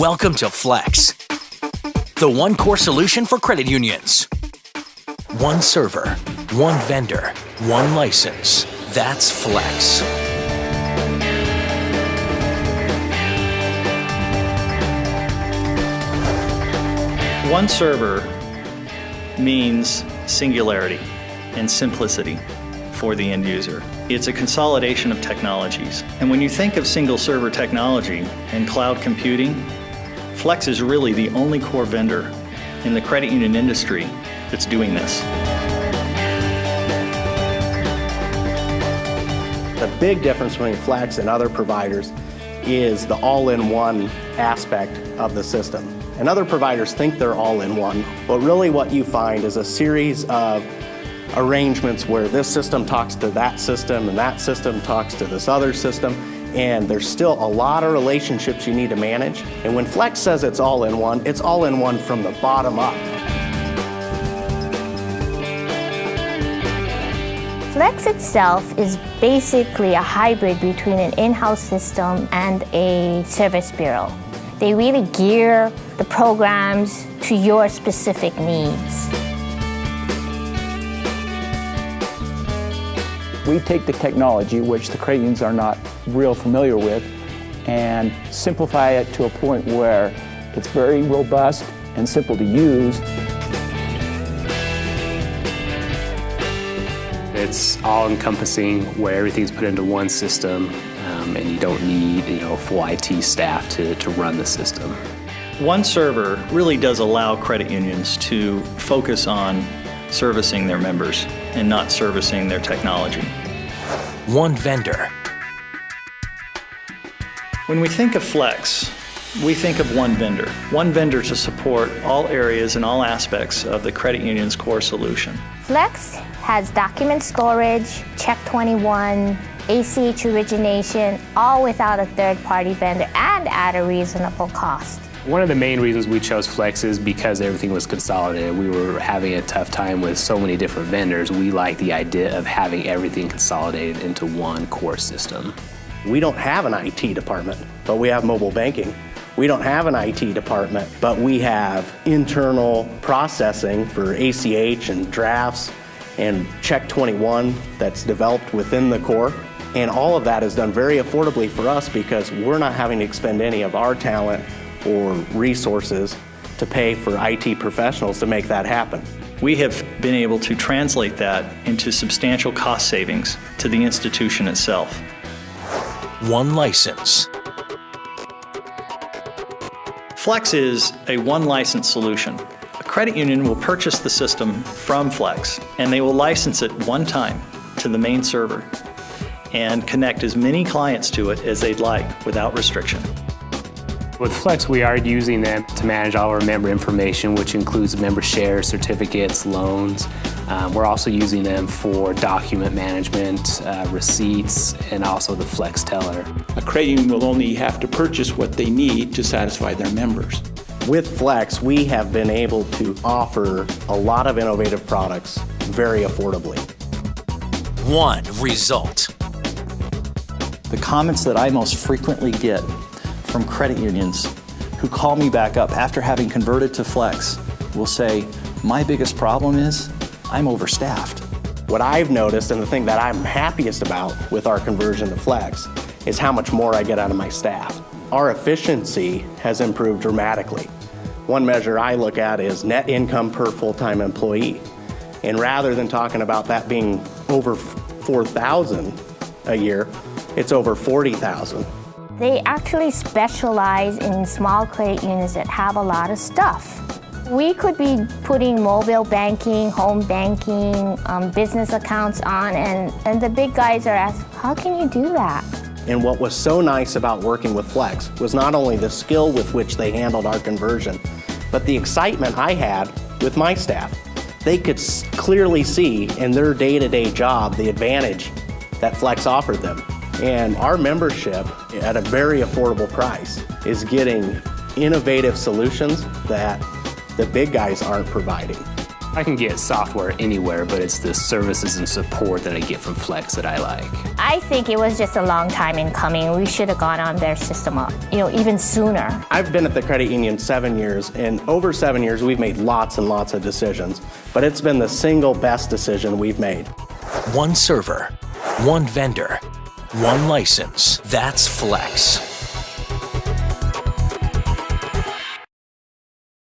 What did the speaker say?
Welcome to Flex, the one core solution for credit unions. One server, one vendor, one license. That's Flex. One server means singularity and simplicity for the end user. It's a consolidation of technologies. And when you think of single server technology and cloud computing, Flex is really the only core vendor in the credit union industry that's doing this. The big difference between Flex and other providers is the all-in-one aspect of the system. And other providers think they're all-in-one, but really what you find is a series of arrangements where this system talks to that system and that system talks to this other system, and there's still a lot of relationships you need to manage. And when Flex says it's all-in-one from the bottom up. Flex itself is basically a hybrid between an in-house system and a service bureau. They really gear the programs to your specific needs. We take the technology, which the credit unions are not real familiar with, and simplify it to a point where it's very robust and simple to use. It's all-encompassing where everything's put into one system, and you don't need full IT staff to run the system. One server really does allow credit unions to focus on servicing their members and not servicing their technology. One vendor. When we think of Flex, we think of one vendor to support all areas and all aspects of the credit union's core solution. Flex has document storage, Check 21, ACH origination, all without a third-party vendor and at a reasonable cost. One of the main reasons we chose Flex is because everything was consolidated. We were having a tough time with so many different vendors. We like the idea of having everything consolidated into one core system. We don't have an IT department, but we have mobile banking. We don't have an IT department, but we have internal processing for ACH and drafts and Check 21 that's developed within the core. And all of that is done very affordably for us because we're not having to expend any of our talent or resources to pay for IT professionals to make that happen. We have been able to translate that into substantial cost savings to the institution itself. One license. Flex is a one license solution. A credit union will purchase the system from Flex, and they will license it one time to the main server and connect as many clients to it as they'd like without restriction. With Flex, we are using them to manage all our member information, which includes member shares, certificates, loans. We're also using them for document management, receipts, and also the Flex Teller. A credit union will only have to purchase what they need to satisfy their members. With Flex, we have been able to offer a lot of innovative products very affordably. One result. The comments that I most frequently get from credit unions who call me back up after having converted to Flex will say, my biggest problem is I'm overstaffed. What I've noticed, and the thing that I'm happiest about with our conversion to Flex, is how much more I get out of my staff. Our efficiency has improved dramatically. One measure I look at is net income per full-time employee. And rather than talking about that being over $4,000 a year, it's over $40,000. They actually specialize in small credit unions that have a lot of stuff. We could be putting mobile banking, home banking, business accounts on, and the big guys are asking, how can you do that? And what was so nice about working with Flex was not only the skill with which they handled our conversion, but the excitement I had with my staff. They could clearly see in their day-to-day job the advantage that Flex offered them. And our membership at a very affordable price is getting innovative solutions that the big guys aren't providing. I can get software anywhere, but it's the services and support that I get from Flex that I like. I think it was just a long time in coming. We should have gone on their system, even sooner. I've been at the credit union 7 years, and over 7 years we've made lots and lots of decisions, but it's been the single best decision we've made. One server, one vendor, one license. That's Flex.